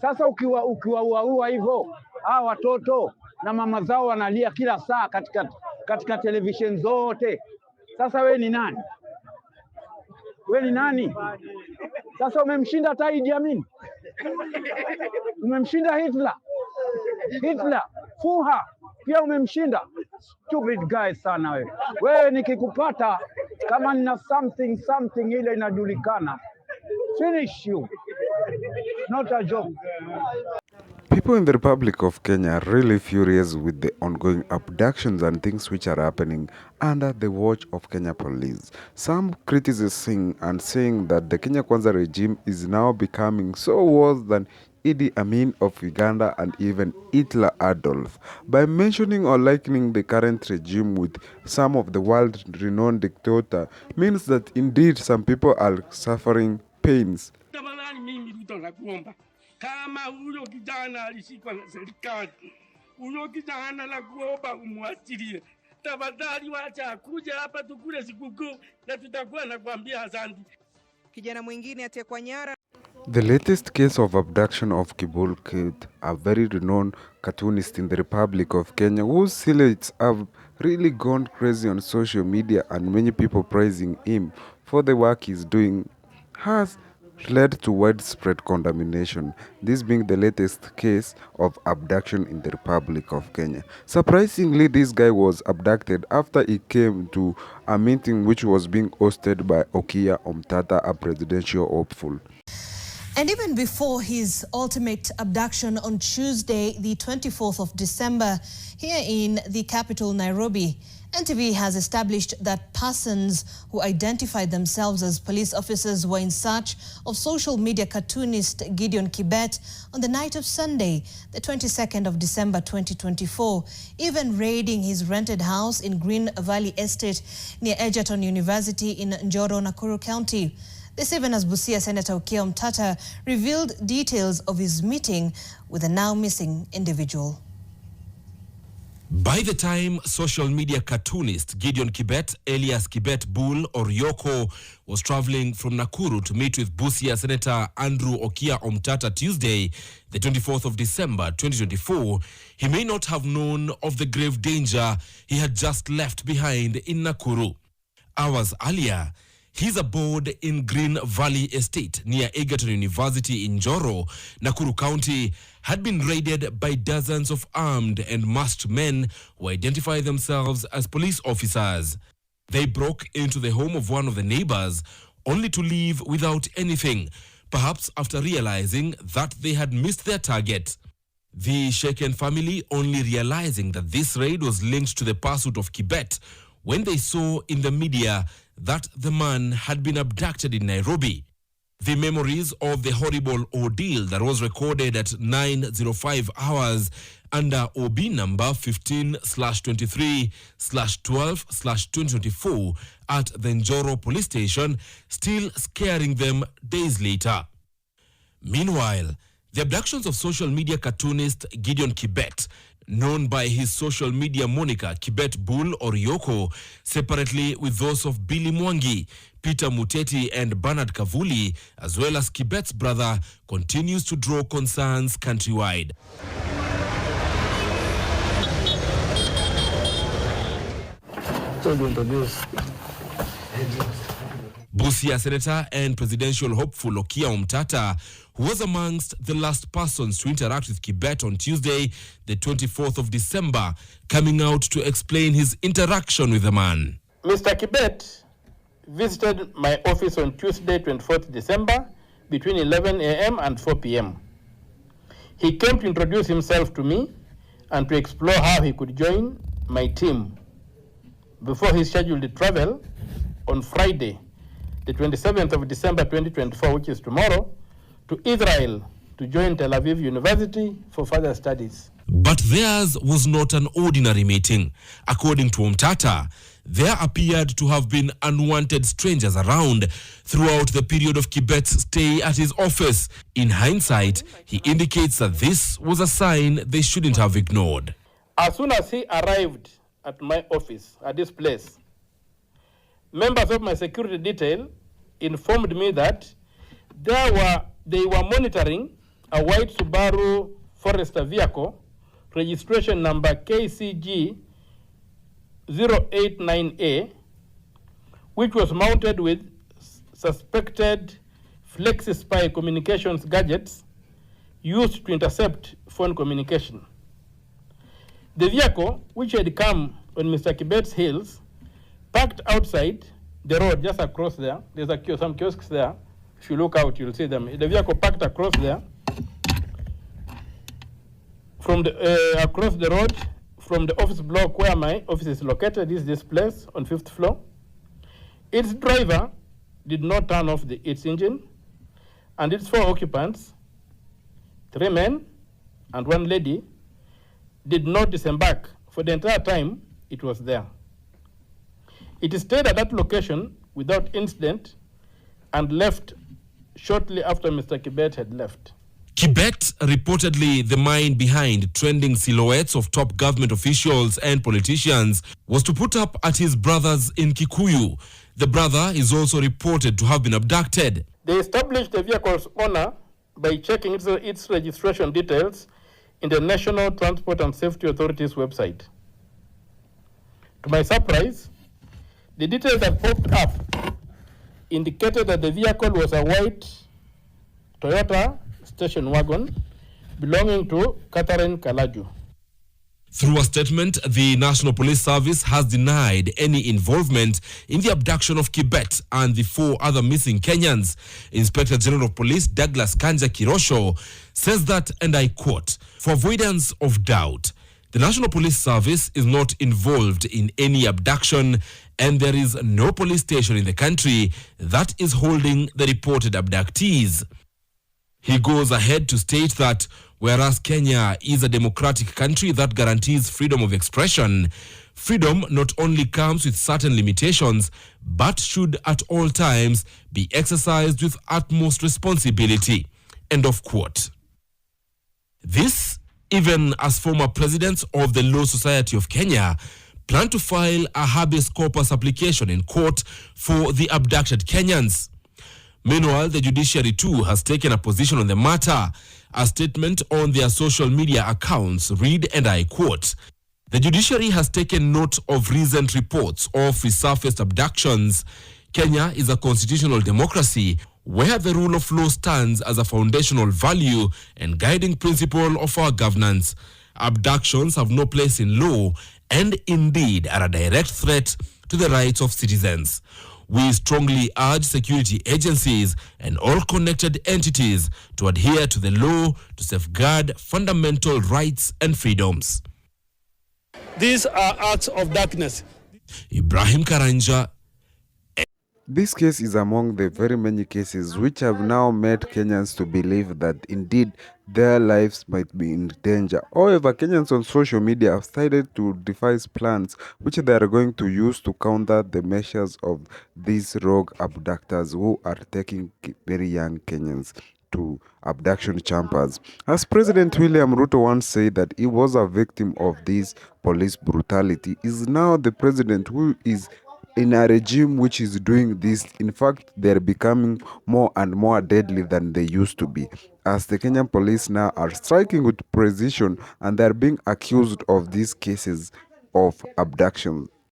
Sasa ukiwaua hivyo, hawa watoto na mama zao wanalia kila saa katika television zote. Sasa we ni nani? We ni nani? Sasa umemshinda hata Idi Amin, umemshinda Hitler, Fuha pia umemshinda. Stupid guy sana wewe. Wewe nikikupata kama nina something ile inajulikana, finish you. Not a joke. People in the Republic of Kenya are really furious with the ongoing abductions and things which are happening under the watch of Kenya police. Some criticizing and saying that the Kenya Kwanza regime is now becoming so worse than Idi Amin of Uganda and even Hitler Adolf, by mentioning or likening the current regime with some of the world-renowned dictator means that indeed some people are suffering pains. Kama huyo kijana alishikwa na serikali, huyo kijana la kuomba umwachilie. Tafadhali wacha kuja hapa tukule sikukuu na tutakuwa na kuambia asante. Kijana mwingine atekwa nyara. The latest case of abduction of Kibul Kid, a very renowned cartoonist in the Republic of Kenya, whose silhouettes have really gone crazy on social media and many people praising him for the work he's doing, has led to widespread condemnation, this being the latest case of abduction in the Republic of Kenya. Surprisingly, this guy was abducted after he came to a meeting which was being hosted by Okiya Omtata, a presidential hopeful. And even before his ultimate abduction on Tuesday, the 24th of December, here in the capital, Nairobi, NTV has established that persons who identified themselves as police officers were in search of social media cartoonist Gideon Kibet on the night of Sunday, the 22nd of December 2024, even raiding his rented house in Green Valley Estate near Egerton University in Njoro, Nakuru County. This even as Busia Senator Okiya Omtata revealed details of his meeting with the now missing individual. By the time social media cartoonist Gideon Kibet, alias Kibet Bull or Yoko, was traveling from Nakuru to meet with Busia Senator Andrew Okiya Omtata Tuesday, the 24th of December 2024, he may not have known of the grave danger he had just left behind in Nakuru. Hours earlier, his abode in Green Valley Estate near Egerton University in Njoro, Nakuru County, had been raided by dozens of armed and masked men who identify themselves as police officers. They broke into the home of one of the neighbors, only to leave without anything, perhaps after realizing that they had missed their target. The shaken family only realizing that this raid was linked to the pursuit of Kibet when they saw in the media that the man had been abducted in Nairobi. The memories of the horrible ordeal that was recorded at 9:05 hours under OB number 15/23/12/2024 at the Njoro police station still scaring them days later. Meanwhile, the abductions of social media cartoonist Gideon Kibet, known by his social media moniker Kibet Bull or Yoko, separately with those of Billy Mwangi, Peter Muteti and Bernard Kavuli, as well as Kibet's brother, continues to draw concerns countrywide. Busia Senator and presidential hopeful Okiya Omtata, who was amongst the last persons to interact with Kibet on Tuesday, the 24th of December, coming out to explain his interaction with the man. Mr. Kibet visited my office on Tuesday, 24th December, between 11 a.m. and 4 p.m. He came to introduce himself to me and to explore how he could join my team before his scheduled travel on Friday, the 27th of December 2024, which is tomorrow, to Israel to join Tel Aviv University for further studies. But theirs was not an ordinary meeting. According to Omtata, there appeared to have been unwanted strangers around throughout the period of Kibet's stay at his office. In hindsight, he indicates that this was a sign they shouldn't have ignored. As soon as he arrived at my office, at this place, members of my security detail informed me that they were monitoring a white Subaru Forester vehicle, registration number KCG 089A, which was mounted with suspected flexi-spy communications gadgets used to intercept phone communication. The vehicle, which had come on Mr. Kibet's heels, parked outside the road just across there. There's some kiosks there. If you look out, you'll see them. The vehicle parked across there, from the across the road from the office block where my office is located. Is this place on 5th floor. Its driver did not turn off its engine, and its 4 occupants, 3 men and 1 lady, did not disembark for the entire time it was there. It stayed at that location without incident and left shortly after Mr. Kibet had left. Kibet, reportedly the mind behind trending silhouettes of top government officials and politicians, was to put up at his brother's in Kikuyu. The brother is also reported to have been abducted. They established the vehicle's owner by checking its registration details in the National Transport and Safety Authority's website. To my surprise, the details that popped up indicated that the vehicle was a white Toyota station wagon belonging to Catherine Kalaju. Through a statement, the National Police Service has denied any involvement in the abduction of Kibet and the 4 other missing Kenyans. Inspector General of Police Douglas Kanja Kirosho says that, and I quote, "For avoidance of doubt, the National Police Service is not involved in any abduction, and there is no police station in the country that is holding the reported abductees." He goes ahead to state that whereas Kenya is a democratic country that guarantees freedom of expression, freedom not only comes with certain limitations, but should at all times be exercised with utmost responsibility. End of quote. This, even as former presidents of the Law Society of Kenya plan to file a habeas corpus application in court for the abducted Kenyans. Meanwhile, the judiciary too has taken a position on the matter. A statement on their social media accounts read, and I quote, "The judiciary has taken note of recent reports of resurfaced abductions. Kenya is a constitutional democracy where the rule of law stands as a foundational value and guiding principle of our governance. Abductions have no place in law and indeed are a direct threat to the rights of citizens. We strongly urge security agencies and all connected entities to adhere to the law to safeguard fundamental rights and freedoms." These are acts of darkness. Ibrahim Karanja. This case is among the very many cases which have now made Kenyans to believe that indeed their lives might be in danger. However, Kenyans on social media have started to devise plans which they are going to use to counter the measures of these rogue abductors who are taking very young Kenyans to abduction chambers. As President William Ruto once said that he was a victim of this police brutality, is now the president who is in a regime which is doing this. In fact, they're becoming more and more deadly than they used to be, as the Kenyan police now are striking with precision and they're being accused of these cases of abduction.